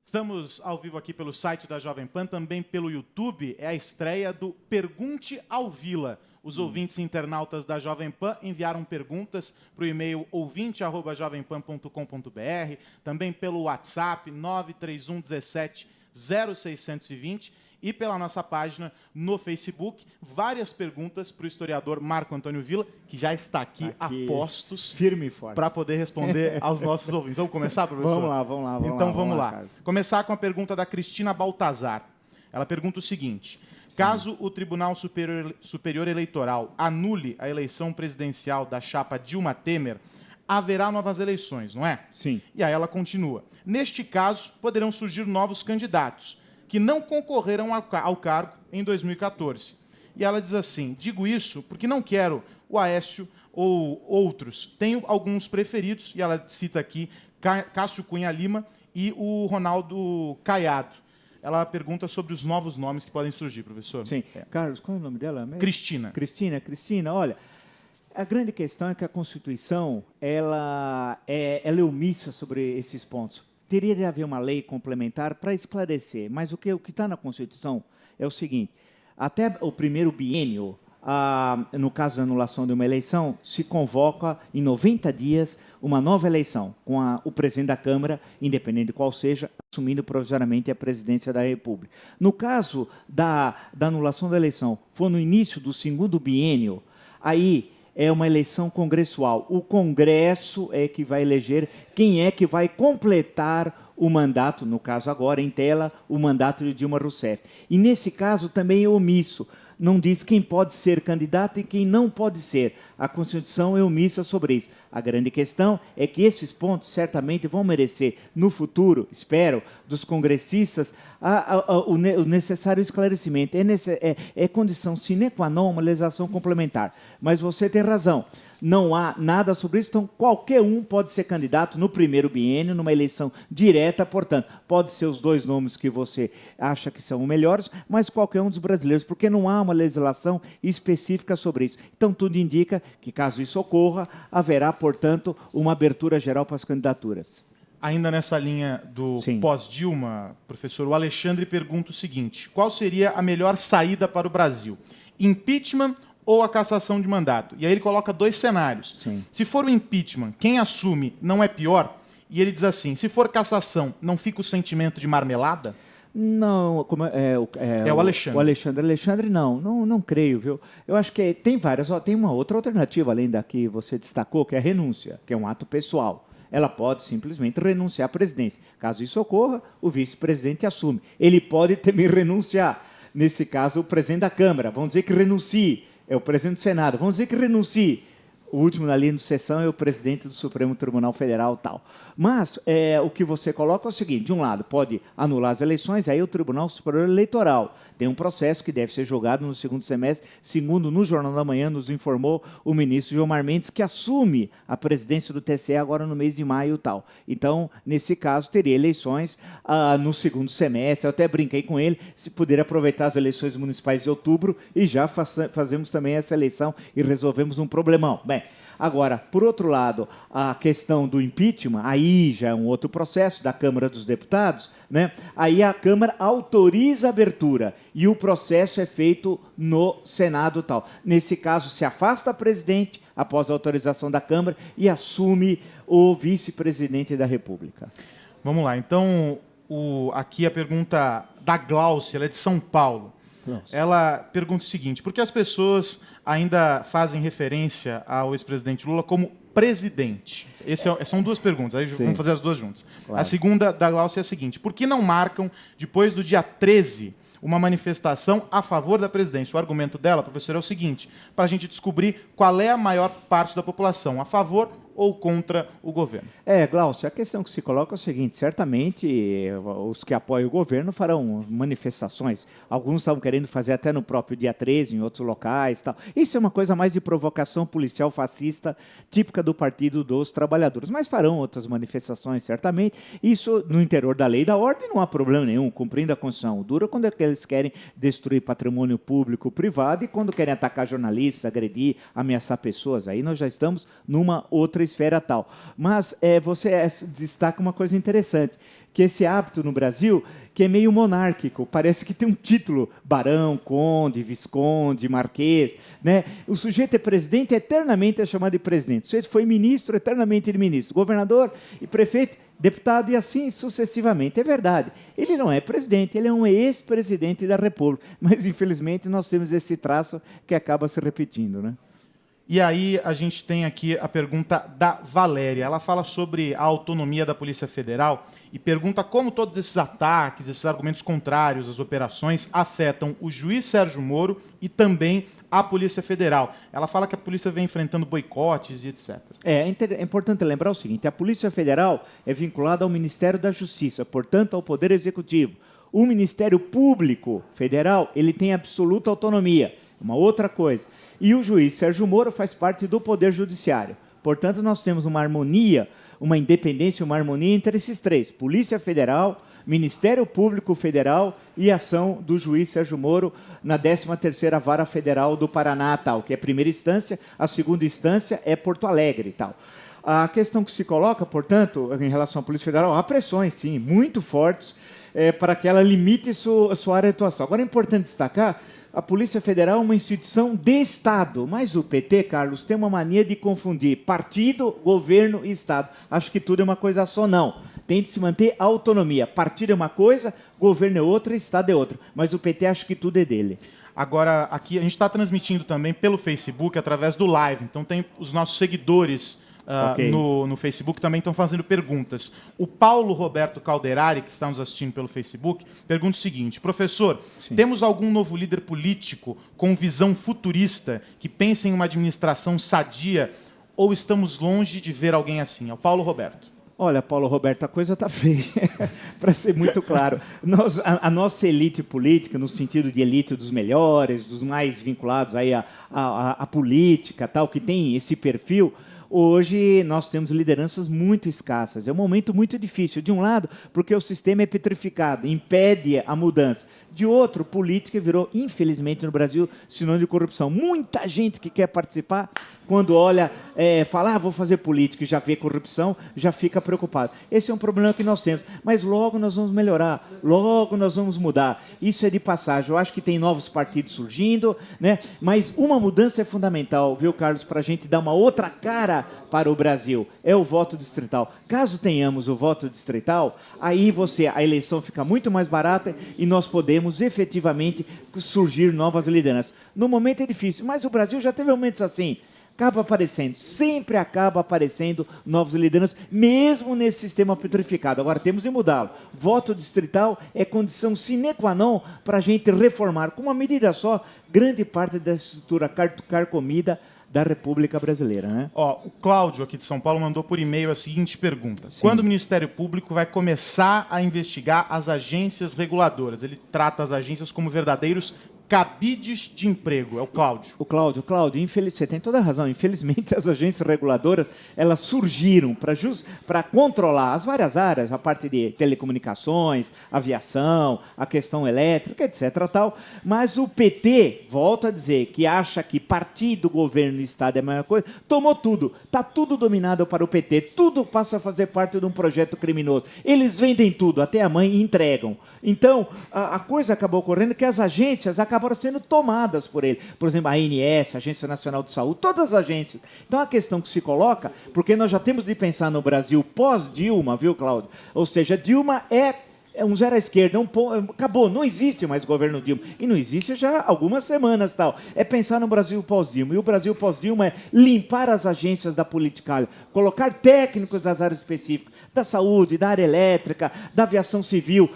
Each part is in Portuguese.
Estamos ao vivo aqui pelo site da Jovem Pan, também pelo YouTube. É a estreia do Pergunte ao Vila. Os ouvintes e internautas da Jovem Pan enviaram perguntas para o e-mail ouvinte@jovempan.com.br, também pelo WhatsApp 931 17 0620 e pela nossa página no Facebook. Várias perguntas para o historiador Marco Antônio Villa, que já está aqui a postos, firme e forte, para poder responder aos nossos ouvintes. Vamos começar, professor? Vamos lá. Então vamos lá. Começar com a pergunta da Cristina Baltazar. Ela pergunta o seguinte: caso o Tribunal Superior Eleitoral anule a eleição presidencial da chapa Dilma Temer, haverá novas eleições, não é? Sim. E aí ela continua: neste caso, poderão surgir novos candidatos que não concorreram ao cargo em 2014. E ela diz assim: digo isso porque não quero o Aécio ou outros. Tenho alguns preferidos, e ela cita aqui Cássio Cunha Lima e o Ronaldo Caiado. Ela pergunta sobre os novos nomes que podem surgir, professor. Sim. Carlos, qual é o nome dela? Cristina. Cristina, olha, a grande questão é que a Constituição ela é omissa sobre esses pontos. Teria de haver uma lei complementar para esclarecer, mas o que está na Constituição é o seguinte: até o primeiro biênio, no caso da anulação de uma eleição, se convoca em 90 dias uma nova eleição, com o presidente da Câmara, independente de qual seja, assumindo provisoriamente a presidência da República. No caso da anulação da eleição, for no início do segundo biênio, aí é uma eleição congressual. O Congresso é que vai eleger quem é que vai completar o mandato, no caso agora, em tela, o mandato de Dilma Rousseff. E nesse caso também é omisso. Não diz quem pode ser candidato e quem não pode ser. A Constituição é omissa sobre isso. A grande questão é que esses pontos certamente vão merecer, no futuro, espero, dos congressistas, o necessário esclarecimento. É condição sine qua non uma legislação complementar. Mas você tem razão. Não há nada sobre isso, então qualquer um pode ser candidato no primeiro biênio, numa eleição direta, portanto, pode ser os dois nomes que você acha que são melhores, mas qualquer um dos brasileiros, porque não há uma legislação específica sobre isso. Então, tudo indica que, caso isso ocorra, haverá, portanto, uma abertura geral para as candidaturas. Ainda nessa linha do pós-Dilma, professor, o Alexandre pergunta o seguinte: qual seria a melhor saída para o Brasil? Impeachment ou a cassação de mandato? E aí ele coloca dois cenários. Sim. Se for o impeachment, quem assume não é pior? E ele diz assim: se for cassação, não fica o sentimento de marmelada? Não, o Alexandre. O Alexandre, não creio, viu? Eu acho que tem várias. Tem uma outra alternativa, além da que você destacou, que é a renúncia, que é um ato pessoal. Ela pode simplesmente renunciar à presidência. Caso isso ocorra, o vice-presidente assume. Ele pode também renunciar. Nesse caso, o presidente da Câmara. Vamos dizer que renuncie. É o presidente do Senado. Vamos dizer que renuncie. O último na linha de sucessão é o presidente do Supremo Tribunal Federal, tal. Mas o que você coloca é o seguinte: de um lado, pode anular as eleições, aí o Tribunal Superior Eleitoral tem um processo que deve ser julgado no segundo semestre, segundo no Jornal da Manhã nos informou o ministro Gilmar Mendes, que assume a presidência do TSE agora no mês de maio, tal. Então, nesse caso, teria eleições no segundo semestre. Eu até brinquei com ele, se puder aproveitar as eleições municipais de outubro e já fazemos também essa eleição e resolvemos um problemão. Bem, agora, por outro lado, a questão do impeachment, aí já é um outro processo da Câmara dos Deputados, né? Aí a Câmara autoriza a abertura e o processo é feito no Senado tal. Nesse caso, se afasta a presidente após a autorização da Câmara e assume o vice-presidente da República. Vamos lá, então, aqui a pergunta da Glaucia, ela é de São Paulo. Ela pergunta o seguinte: por que as pessoas ainda fazem referência ao ex-presidente Lula como presidente? São duas perguntas, aí vamos fazer as duas juntas. Claro. A segunda da Glaucia é a seguinte: por que não marcam, depois do dia 13, uma manifestação a favor da presidência? O argumento dela, professor, é o seguinte: para a gente descobrir qual é a maior parte da população, a favor ou contra o governo. Glaucio, a questão que se coloca é o seguinte: certamente os que apoiam o governo farão manifestações. Alguns estavam querendo fazer até no próprio dia 13, em outros locais. Tal. Isso é uma coisa mais de provocação policial fascista, típica do Partido dos Trabalhadores. Mas farão outras manifestações, certamente. Isso, no interior da lei e da ordem, não há problema nenhum, cumprindo a Constituição. Dura quando é que eles querem destruir patrimônio público, privado, e quando querem atacar jornalistas, agredir, ameaçar pessoas. Aí nós já estamos numa outra esfera tal. Mas você destaca uma coisa interessante, que esse hábito no Brasil, que é meio monárquico, parece que tem um título, barão, conde, visconde, marquês, né? O sujeito é presidente, eternamente é chamado de presidente. O sujeito foi ministro, eternamente de ministro. Governador e prefeito, deputado e assim sucessivamente. É verdade, ele não é presidente, ele é um ex-presidente da República, mas infelizmente nós temos esse traço que acaba se repetindo, né? E aí a gente tem aqui a pergunta da Valéria. Ela fala sobre a autonomia da Polícia Federal e pergunta como todos esses ataques, esses argumentos contrários às operações afetam o juiz Sérgio Moro e também a Polícia Federal. Ela fala que a polícia vem enfrentando boicotes e etc. É importante lembrar o seguinte, a Polícia Federal é vinculada ao Ministério da Justiça, portanto ao Poder Executivo. O Ministério Público Federal, ele tem absoluta autonomia, uma outra coisa. E o juiz Sérgio Moro faz parte do Poder Judiciário. Portanto, nós temos uma harmonia, uma independência, uma harmonia entre esses três. Polícia Federal, Ministério Público Federal e ação do juiz Sérgio Moro na 13ª Vara Federal do Paraná, tal, que é a primeira instância, a segunda instância é Porto Alegre, tal. A questão que se coloca, portanto, em relação à Polícia Federal, há pressões, sim, muito fortes, para que ela limite sua área de atuação. Agora, é importante destacar, a Polícia Federal é uma instituição de Estado, mas o PT, Carlos, tem uma mania de confundir partido, governo e Estado. Acho que tudo é uma coisa só, não. Tem de se manter a autonomia. Partido é uma coisa, governo é outra, Estado é outra. Mas o PT acha que tudo é dele. Agora, aqui a gente está transmitindo também pelo Facebook, através do Live. Então tem os nossos seguidores okay. no Facebook também estão fazendo perguntas. O Paulo Roberto Calderari, que está nos assistindo pelo Facebook, pergunta o seguinte: professor, sim, temos algum novo líder político com visão futurista que pense em uma administração sadia ou estamos longe de ver alguém assim? É o Paulo Roberto. Olha, Paulo Roberto, a coisa está feia, para ser muito claro. A nossa elite política, no sentido de elite dos melhores, dos mais vinculados aí à política, tal, que tem esse perfil, hoje nós temos lideranças muito escassas. É um momento muito difícil. De um lado, porque o sistema é petrificado, impede a mudança. De outro, política virou, infelizmente, no Brasil, sinônimo de corrupção. Muita gente que quer participar, quando olha, fala, vou fazer política e já vê corrupção, já fica preocupado. Esse é um problema que nós temos. Mas logo nós vamos melhorar, logo nós vamos mudar. Isso é de passagem. Eu acho que tem novos partidos surgindo, né? Mas uma mudança é fundamental, viu, Carlos, para a gente dar uma outra cara para o Brasil. É o voto distrital. Caso tenhamos o voto distrital, aí a eleição fica muito mais barata e nós podemos efetivamente surgir novas lideranças. No momento é difícil, mas o Brasil já teve momentos assim. Acaba aparecendo, sempre acaba aparecendo novos lideranças, mesmo nesse sistema petrificado. Agora temos de mudá-lo. Voto distrital é condição sine qua non para a gente reformar, com uma medida só, grande parte da estrutura carcomida da República Brasileira, né? O Cláudio, aqui de São Paulo, mandou por e-mail a seguinte pergunta. Sim. Quando o Ministério Público vai começar a investigar as agências reguladoras? Ele trata as agências como verdadeiros cabides de emprego. É o Cláudio. O Cláudio, você tem toda a razão. Infelizmente, as agências reguladoras, elas surgiram para controlar as várias áreas, a parte de telecomunicações, aviação, a questão elétrica, etc. Tal. Mas o PT, volta a dizer, que acha que partido, governo e Estado é a mesma coisa, tomou tudo. Está tudo dominado para o PT. Tudo passa a fazer parte de um projeto criminoso. Eles vendem tudo, até a mãe, e entregam. Então, a coisa acabou ocorrendo que as agências acabaram sendo tomadas por ele. Por exemplo, a ANS, a Agência Nacional de Saúde, todas as agências. Então, a questão que se coloca, porque nós já temos de pensar no Brasil pós-Dilma, viu, Cláudio? Ou seja, Dilma é um zero à esquerda, acabou, não existe mais governo Dilma. E não existe já há algumas semanas, tal. É pensar no Brasil pós-Dilma. E o Brasil pós-Dilma é limpar as agências da politicália, colocar técnicos das áreas específicas, da saúde, da área elétrica, da aviação civil,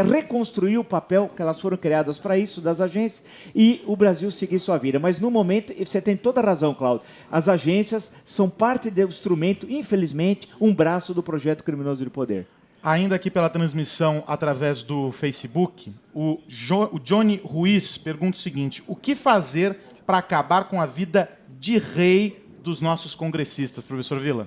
reconstruir o papel que elas foram criadas para isso, das agências, e o Brasil seguir sua vida. Mas, no momento, você tem toda a razão, Cláudio, as agências são parte do instrumento, infelizmente, um braço do projeto criminoso de poder. Ainda aqui pela transmissão através do Facebook, o Johnny Ruiz pergunta o seguinte: o que fazer para acabar com a vida de rei dos nossos congressistas, professor Villa?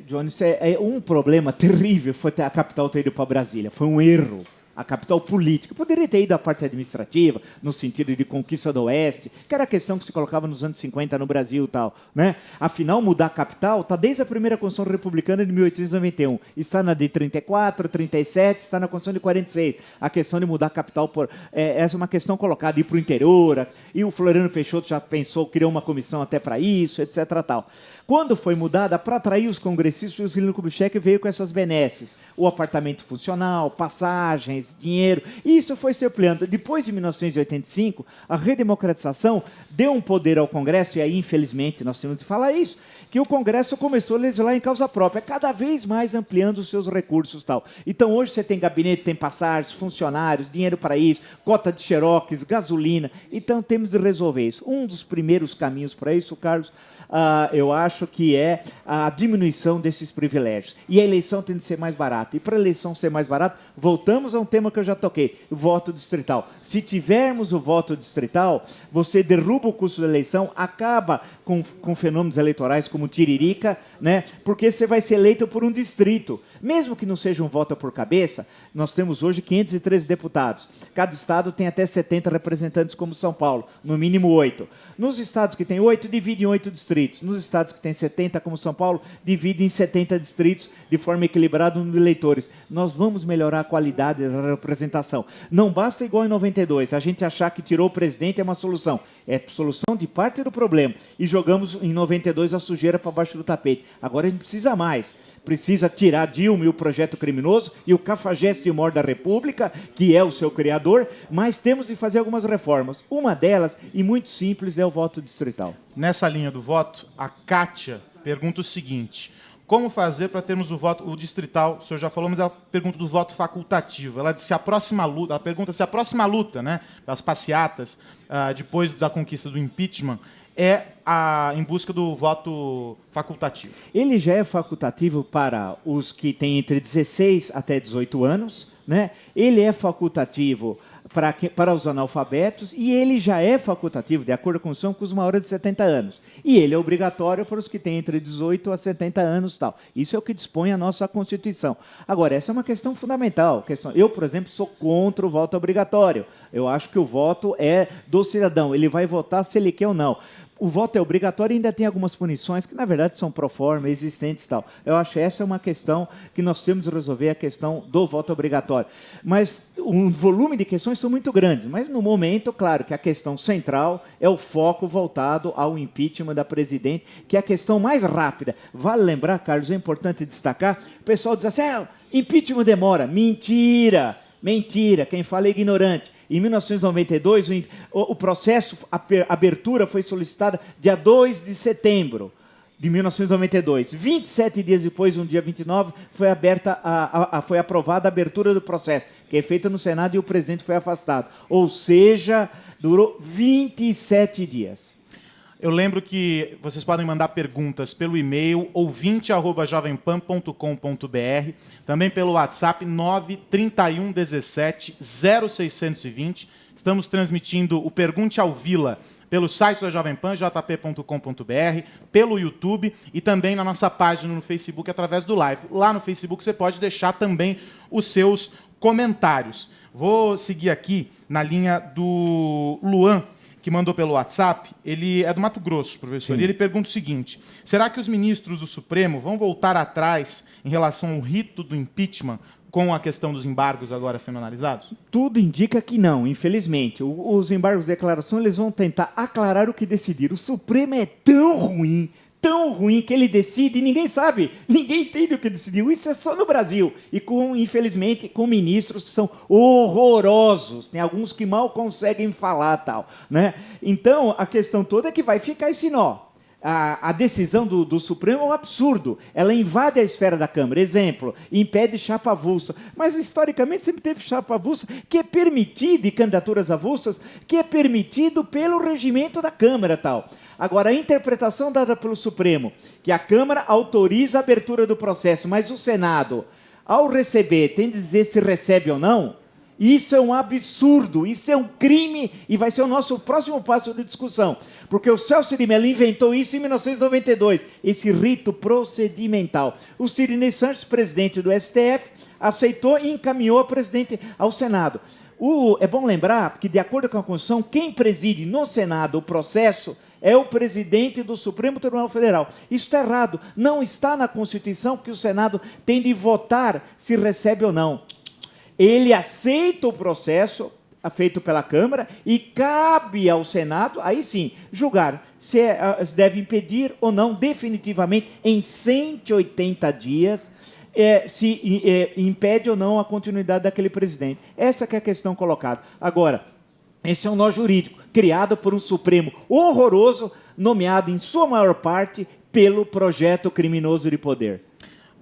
Johnny, isso é um problema terrível, foi a capital ter ido para Brasília, foi um erro. a capital política. Poderia ter ido à parte administrativa, no sentido de conquista do Oeste, que era a questão que se colocava nos anos 50 no Brasil e tal, né? Afinal, mudar a capital está desde a primeira Constituição Republicana de 1891. Está na de 34, 37, está na Constituição de 46. A questão de mudar a capital, essa é uma questão colocada, ir para o interior, e o Floriano Peixoto já pensou, criou uma comissão até para isso, etc. Tal. Quando foi mudada, para atrair os congressistas, o Juscelino Kubitschek veio com essas benesses. O apartamento funcional, passagens, dinheiro, e isso foi se ampliando. Depois de 1985, a redemocratização deu um poder ao Congresso, e aí, infelizmente, nós temos de falar isso, que o Congresso começou a legislar em causa própria, cada vez mais ampliando os seus recursos. Tal. Então, hoje você tem gabinete, tem passagens, funcionários, dinheiro para isso, cota de xerox, gasolina. Então, temos de resolver isso. Um dos primeiros caminhos para isso, Carlos, eu acho que é a diminuição desses privilégios. E a eleição tem de ser mais barata. E para a eleição ser mais barata, voltamos a um tema que eu já toquei, o voto distrital. Se tivermos o voto distrital, você derruba o custo da eleição, acaba com fenômenos eleitorais como tiririca, né? Porque você vai ser eleito por um distrito. Mesmo que não seja um voto por cabeça, nós temos hoje 513 deputados. Cada estado tem até 70 representantes, como São Paulo, no mínimo 8. Nos estados que têm 8, divide em 8 distritos. Nos estados que têm 70, como São Paulo, divide em 70 distritos, de forma equilibrada no número de eleitores. Nós vamos melhorar a qualidade da representação. Não basta igual em 92, a gente achar que tirou o presidente é uma solução. É solução de parte do problema. E jogamos em 92 a sujeira para baixo do tapete. Agora a gente precisa mais. Precisa tirar Dilma e o projeto criminoso e o cafajeste mor da República, que é o seu criador, mas temos de fazer algumas reformas. Uma delas, e muito simples, é o voto distrital. Nessa linha do voto, a Kátia pergunta o seguinte: como fazer para termos o distrital? O senhor já falou, mas ela pergunta do voto facultativo. Ela diz se a próxima luta, ela pergunta se a próxima luta, né, das passeatas, depois da conquista do impeachment, é em busca do voto facultativo. Ele já é facultativo para os que têm entre 16 até 18 anos, né? Ele é facultativo para os analfabetos e ele já é facultativo, de acordo com a Constituição, com os maiores de 70 anos. E ele é obrigatório para os que têm entre 18 a 70 anos. Tal. Isso é o que dispõe a nossa Constituição. Agora, essa é uma questão fundamental. Eu, por exemplo, sou contra o voto obrigatório. Eu acho que o voto é do cidadão. Ele vai votar se ele quer ou não. O voto é obrigatório e ainda tem algumas punições que, na verdade, são pro forma, existentes e tal. Eu acho que essa é uma questão que nós temos de resolver, a questão do voto obrigatório. Mas o volume de questões são muito grandes. Mas, no momento, claro que a questão central é o foco voltado ao impeachment da presidente, que é a questão mais rápida. Vale lembrar, Carlos, é importante destacar, o pessoal diz assim, impeachment demora. Mentira! Mentira, quem fala é ignorante. Em 1992, o processo, a abertura foi solicitada dia 2 de setembro de 1992. 27 dias depois, no dia 29, foi aprovada a abertura do processo, que é feita no Senado e o presidente foi afastado. Ou seja, durou 27 dias. Eu lembro que vocês podem mandar perguntas pelo e-mail ouvinte@jovempan.com.br, também pelo WhatsApp 931 17 0620. Estamos transmitindo o Pergunte ao Vila pelo site da Jovem Pan, jp.com.br, pelo YouTube e também na nossa página no Facebook através do Live. Lá no Facebook você pode deixar também os seus comentários. Vou seguir aqui na linha do Luan, que mandou pelo WhatsApp. Ele é do Mato Grosso, professor, Sim. E ele pergunta o seguinte: será que os ministros do Supremo vão voltar atrás em relação ao rito do impeachment com a questão dos embargos agora sendo analisados? Tudo indica que não, infelizmente. Os embargos de declaração, eles vão tentar aclarar o que decidiram. O Supremo é tão ruim que ele decide e ninguém sabe, ninguém entende o que decidiu. Isso é só no Brasil. E, infelizmente, com ministros que são horrorosos. Tem alguns que mal conseguem falar tal, né? Então, a questão toda é que vai ficar esse nó. A decisão do Supremo é um absurdo. Ela invade a esfera da Câmara. Exemplo, impede chapa avulsa. Mas, historicamente, sempre teve chapa avulsa, que é permitido, e candidaturas avulsas, que é permitido pelo regimento da Câmara. Tal. Agora, a interpretação dada pelo Supremo, que a Câmara autoriza a abertura do processo, mas o Senado, ao receber, tem de dizer se recebe ou não, Isso é um absurdo, isso é um crime e vai ser o nosso próximo passo de discussão. Porque o Celso de Mello inventou isso em 1992, esse rito procedimental. O Cirinês Sanches, presidente do STF, aceitou e encaminhou ao Senado. É bom lembrar que, de acordo com a Constituição, quem preside no Senado o processo é o presidente do Supremo Tribunal Federal. Isso está errado. Não está na Constituição que o Senado tem de votar se recebe ou não. Ele aceita o processo feito pela Câmara e cabe ao Senado, aí sim, julgar se deve impedir ou não definitivamente em 180 dias se impede ou não a continuidade daquele presidente. Essa que é a questão colocada. Agora, esse é um nó jurídico criado por um Supremo horroroso, nomeado em sua maior parte pelo projeto criminoso de poder.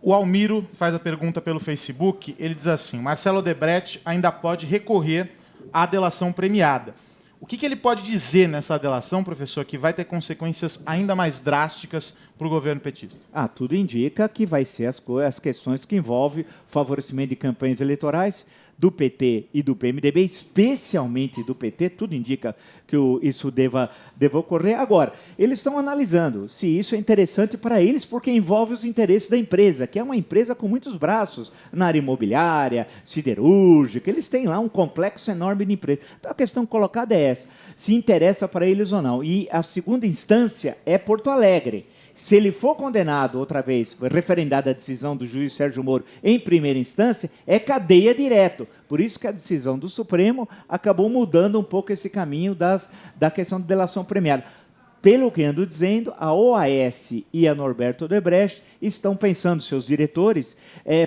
O Almiro faz a pergunta pelo Facebook, ele diz assim: Marcelo Odebrecht ainda pode recorrer à delação premiada. O que ele pode dizer nessa delação, professor, que vai ter consequências ainda mais drásticas para o governo petista? Tudo indica que vai ser as questões que envolvem favorecimento de campanhas eleitorais do PT e do PMDB, especialmente do PT, tudo indica que isso deva ocorrer. Agora, eles estão analisando se isso é interessante para eles, porque envolve os interesses da empresa, que é uma empresa com muitos braços, na área imobiliária, siderúrgica, eles têm lá um complexo enorme de empresas. Então, a questão colocada é essa, se interessa para eles ou não. E a segunda instância é Porto Alegre. Se ele for condenado outra vez, referendada a decisão do juiz Sérgio Moro em primeira instância, é cadeia direto. Por isso que a decisão do Supremo acabou mudando um pouco esse caminho da questão de delação premiada. Pelo que ando dizendo, a OAS e a Norberto Odebrecht estão pensando, seus diretores,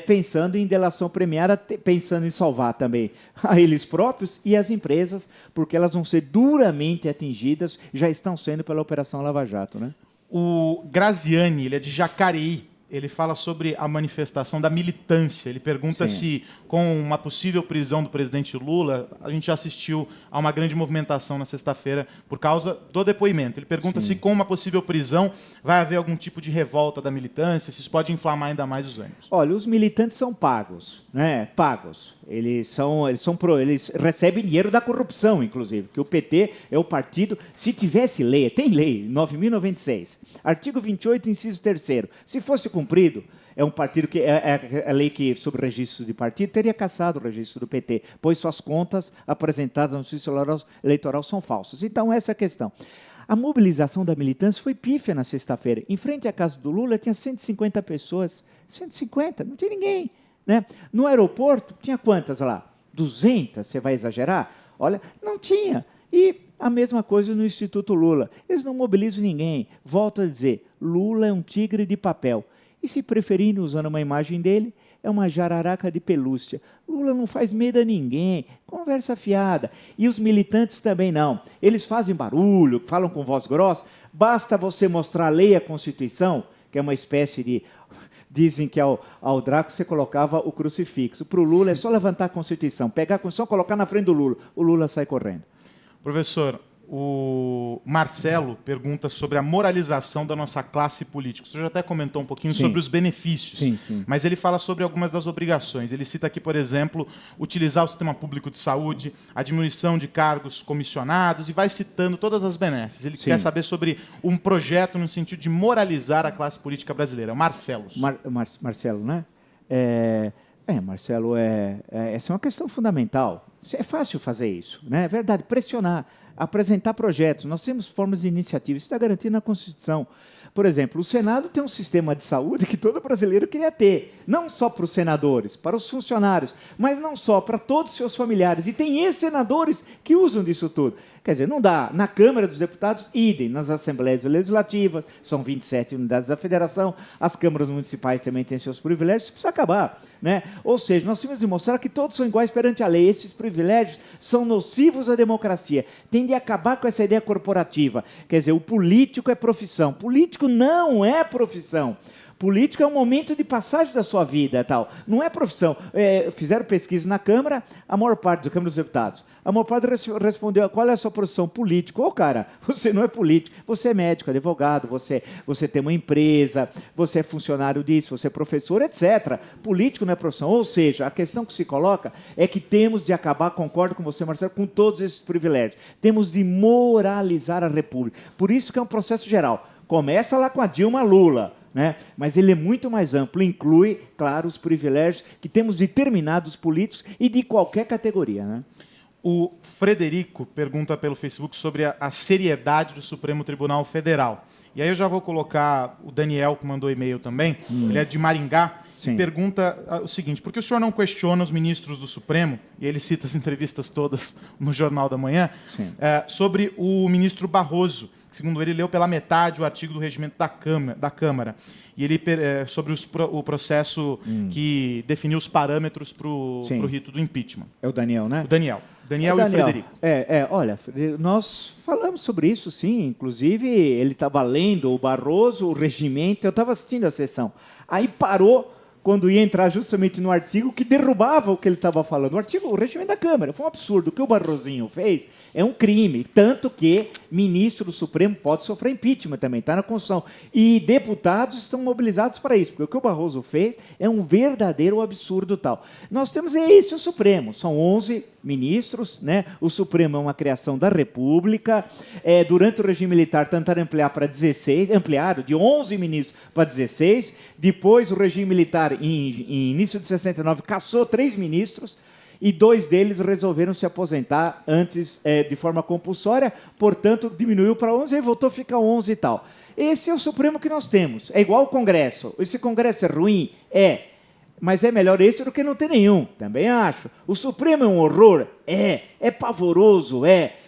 pensando em delação premiada, pensando em salvar também a eles próprios e as empresas, porque elas vão ser duramente atingidas, já estão sendo pela Operação Lava Jato, né? O Graziani, ele é de Jacareí, ele fala sobre a manifestação da militância. Ele pergunta se, com uma possível prisão do presidente Lula, a gente já assistiu a uma grande movimentação na sexta-feira por causa do depoimento. Ele pergunta se, com uma possível prisão, vai haver algum tipo de revolta da militância, se isso pode inflamar ainda mais os ânimos. Olha, os militantes são pagos, né? Pagos. Eles recebem dinheiro da corrupção, inclusive, que o PT é o partido, se tivesse lei, tem lei, 9.096, artigo 28, inciso 3º, se fosse cumprido, é um partido que é a lei que, sobre registro de partido, teria cassado o registro do PT, pois suas contas apresentadas no Justiça Eleitoral são falsas. Então, essa é a questão. A mobilização da militância foi pífia na sexta-feira. Em frente à casa do Lula, tinha 150 pessoas. 150, não tinha ninguém. Né? No aeroporto, tinha quantas lá? 200, você vai exagerar? Olha, não tinha. E a mesma coisa no Instituto Lula. Eles não mobilizam ninguém. Volto a dizer, Lula é um tigre de papel. E se preferirem, usando uma imagem dele, é uma jararaca de pelúcia. Lula não faz medo a ninguém, conversa fiada. E os militantes também não. Eles fazem barulho, falam com voz grossa. Basta você mostrar a lei e a Constituição, que é uma espécie de... Dizem que ao Draco você colocava o crucifixo. Para o Lula é só levantar a Constituição, pegar a Constituição, colocar na frente do Lula. O Lula sai correndo. Professor, o Marcelo pergunta sobre a moralização da nossa classe política. O senhor já até comentou um pouquinho sobre os benefícios, mas ele fala sobre algumas das obrigações. Ele cita aqui, por exemplo, utilizar o sistema público de saúde, a diminuição de cargos comissionados e vai citando todas as benesses. Ele quer saber sobre um projeto no sentido de moralizar a classe política brasileira. Marcelo, né? Marcelo, essa é uma questão fundamental. É fácil fazer isso, né? É verdade, pressionar, apresentar projetos. Nós temos formas de iniciativa, isso está garantido na Constituição. Por exemplo, o Senado tem um sistema de saúde que todo brasileiro queria ter, não só para os senadores, para os funcionários, mas não só para todos os seus familiares. E tem ex-senadores que usam disso tudo. Quer dizer, não dá. Na Câmara dos Deputados, idem. Nas Assembleias Legislativas, são 27 unidades da Federação, as câmaras municipais também têm seus privilégios, isso precisa acabar. Né? Ou seja, nós temos de mostrar que todos são iguais perante a lei. Esses privilégios são nocivos à democracia. Tem de acabar com essa ideia corporativa. Quer dizer, o político é profissão. Político não é profissão. Política é um momento de passagem da sua vida, tal. Não é profissão. Fizeram pesquisa na Câmara, a maior parte da Câmara dos Deputados. A maior parte respondeu, qual é a sua profissão? Político. Ô, cara, você não é político. Você é médico, advogado, você tem uma empresa, você é funcionário disso, você é professor, etc. Político não é profissão. Ou seja, a questão que se coloca é que temos de acabar, concordo com você, Marcelo, com todos esses privilégios. Temos de moralizar a República. Por isso que é um processo geral. Começa lá com a Dilma Lula, né? Mas ele é muito mais amplo, inclui, claro, os privilégios que temos de determinados políticos e de qualquer categoria, né? O Frederico pergunta pelo Facebook sobre a seriedade do Supremo Tribunal Federal. E aí eu já vou colocar o Daniel, que mandou e-mail também, ele é de Maringá, e pergunta o seguinte, por que o senhor não questiona os ministros do Supremo, e ele cita as entrevistas todas no Jornal da Manhã, sobre o ministro Barroso, que, segundo ele, leu pela metade o artigo do regimento da Câmara. E ele sobre o processo que definiu os parâmetros para o rito do impeachment. É o Daniel, né? O Daniel. Daniel e o Frederico. Olha, nós falamos sobre isso, sim. Inclusive, ele estava lendo o Barroso, o regimento, eu estava assistindo a sessão. Aí parou quando ia entrar justamente no artigo que derrubava o que ele estava falando. O regimento da Câmara. Foi um absurdo. O que o Barrosinho fez é um crime. Tanto que ministro do Supremo pode sofrer impeachment também, está na Constituição. E deputados estão mobilizados para isso, porque o que o Barroso fez é um verdadeiro absurdo tal. Nós temos esse o Supremo. São 11 ministros, né? O Supremo é uma criação da República. Durante o regime militar tentaram ampliar para 16, ampliaram de 11 ministros para 16. Depois o regime militar, em início de 69, cassou 3 ministros e 2 deles resolveram se aposentar antes de forma compulsória, portanto diminuiu para 11 e voltou a ficar 11 e tal. Esse é o Supremo que nós temos. É igual ao Congresso. Esse Congresso é ruim? Mas é melhor esse do que não ter nenhum, também acho. O Supremo é um horror? É pavoroso,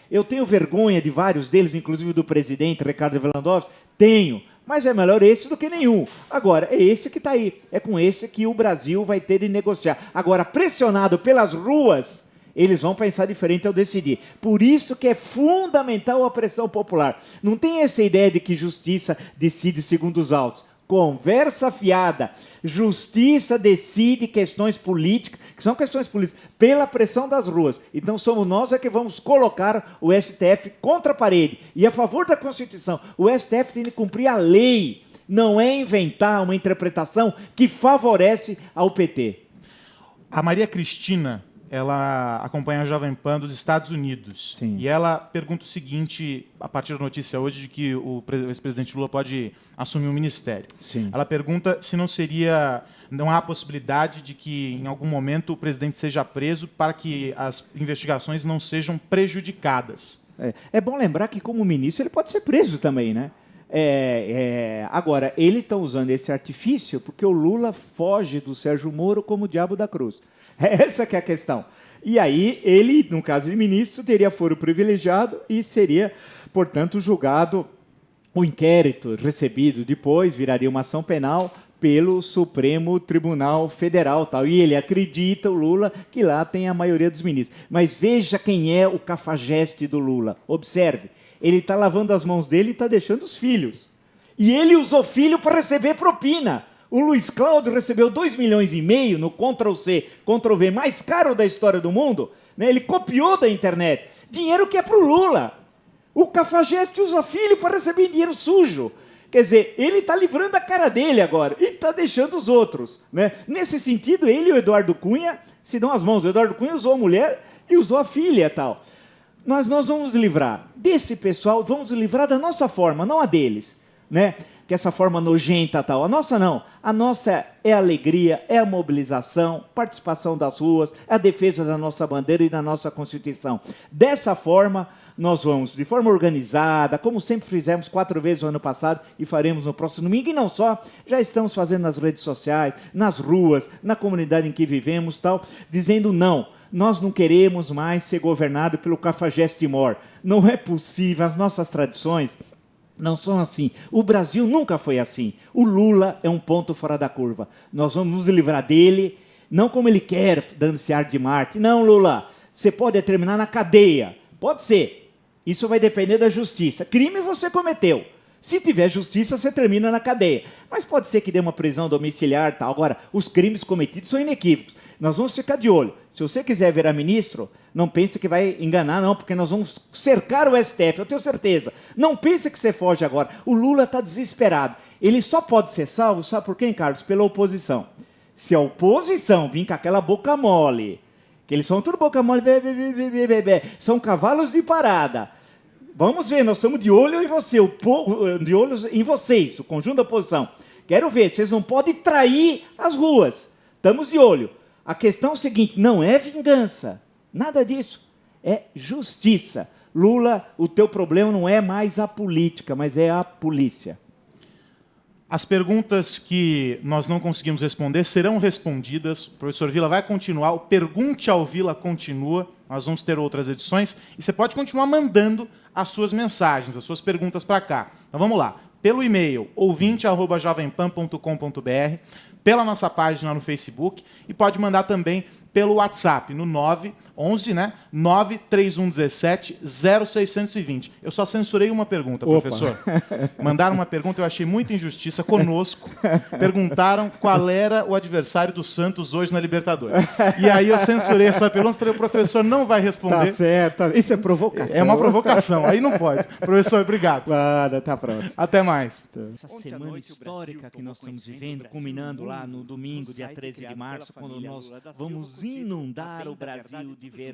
Eu tenho vergonha de vários deles, inclusive do presidente Ricardo Lewandowski, tenho. Mas é melhor esse do que nenhum. Agora, é esse que está aí. É com esse que o Brasil vai ter de negociar. Agora, pressionado pelas ruas, eles vão pensar diferente ao decidir. Por isso que é fundamental a pressão popular. Não tem essa ideia de que justiça decide segundo os autos. Conversa fiada. Justiça decide questões políticas, que são questões políticas, pela pressão das ruas. Então somos nós que vamos colocar o STF contra a parede. E a favor da Constituição. O STF tem de cumprir a lei. Não é inventar uma interpretação que favorece ao PT. A Maria Cristina, ela acompanha a Jovem Pan dos Estados Unidos. Sim. E ela pergunta o seguinte, a partir da notícia hoje, de que o ex-presidente Lula pode assumir o ministério. Sim. Ela pergunta se não há possibilidade de que, em algum momento, o presidente seja preso para que as investigações não sejam prejudicadas. É bom lembrar que, como ministro, ele pode ser preso também, né? Agora, ele está usando esse artifício porque o Lula foge do Sérgio Moro como o diabo da cruz. Essa que é a questão. E aí, ele, no caso de ministro, teria foro privilegiado e seria, portanto, julgado. O inquérito recebido depois viraria uma ação penal pelo Supremo Tribunal Federal. Tal. E ele acredita, o Lula, que lá tem a maioria dos ministros. Mas veja quem é o cafajeste do Lula. Observe. Ele está lavando as mãos dele e está deixando os filhos. E ele usou filho para receber propina. O Luiz Cláudio recebeu 2,5 milhões no Ctrl-C, Ctrl-V mais caro da história do mundo. Né? Ele copiou da internet. Dinheiro que é para o Lula. O cafajeste usa filho para receber dinheiro sujo. Quer dizer, ele está livrando a cara dele agora e está deixando os outros. Né? Nesse sentido, ele e o Eduardo Cunha se dão as mãos. O Eduardo Cunha usou a mulher e usou a filha e tal. Nós vamos livrar desse pessoal, vamos livrar da nossa forma, não a deles. Né? Que essa forma nojenta tal. A nossa não. A nossa é a alegria, é a mobilização, participação das ruas, a defesa da nossa bandeira e da nossa Constituição. Dessa forma, nós vamos, de forma organizada, como sempre fizemos 4 vezes no ano passado e faremos no próximo domingo, e não só, já estamos fazendo nas redes sociais, nas ruas, na comunidade em que vivemos, tal, dizendo não. Nós não queremos mais ser governados pelo cafajeste mor. Não é possível, as nossas tradições não são assim. O Brasil nunca foi assim. O Lula é um ponto fora da curva. Nós vamos nos livrar dele, não como ele quer, dando esse ar de Marte. Não, Lula, você pode terminar na cadeia. Pode ser. Isso vai depender da justiça. Crime você cometeu. Se tiver justiça, você termina na cadeia. Mas pode ser que dê uma prisão domiciliar e tal. Agora, os crimes cometidos são inequívocos. Nós vamos ficar de olho. Se você quiser virar ministro, não pense que vai enganar, não, porque nós vamos cercar o STF, eu tenho certeza. Não pense que você foge agora. O Lula está desesperado. Ele só pode ser salvo, sabe por quem, Carlos? Pela oposição. Se a oposição vir com aquela boca mole, que eles são tudo boca mole, são cavalos de parada. Vamos ver, nós estamos de olho em você, de olho em vocês, o conjunto da oposição. Quero ver, vocês não podem trair as ruas. Estamos de olho. A questão é o seguinte, não é vingança, nada disso, é justiça. Lula, o teu problema não é mais a política, mas é a polícia. As perguntas que nós não conseguimos responder serão respondidas. O professor Vila vai continuar. O Pergunte ao Vila continua. Nós vamos ter outras edições. E você pode continuar mandando as suas mensagens, as suas perguntas para cá. Então vamos lá. Pelo e-mail, ouvinte@jovempan.com.br, pela nossa página no Facebook e pode mandar também pelo WhatsApp, no 911, né? 93117-0620. Eu só censurei uma pergunta, professor. Mandaram uma pergunta, eu achei muita injustiça conosco. Perguntaram qual era o adversário do Santos hoje na Libertadores. E aí eu censurei essa pergunta, falei, o professor não vai responder. Tá certo, isso é provocação. É uma provocação, aí não pode. Professor, obrigado. Claro, até a próxima. Até mais. Essa semana histórica que nós estamos vivendo, culminando lá no domingo, dia 13 de março, quando nós vamos inundar o Brasil de verde.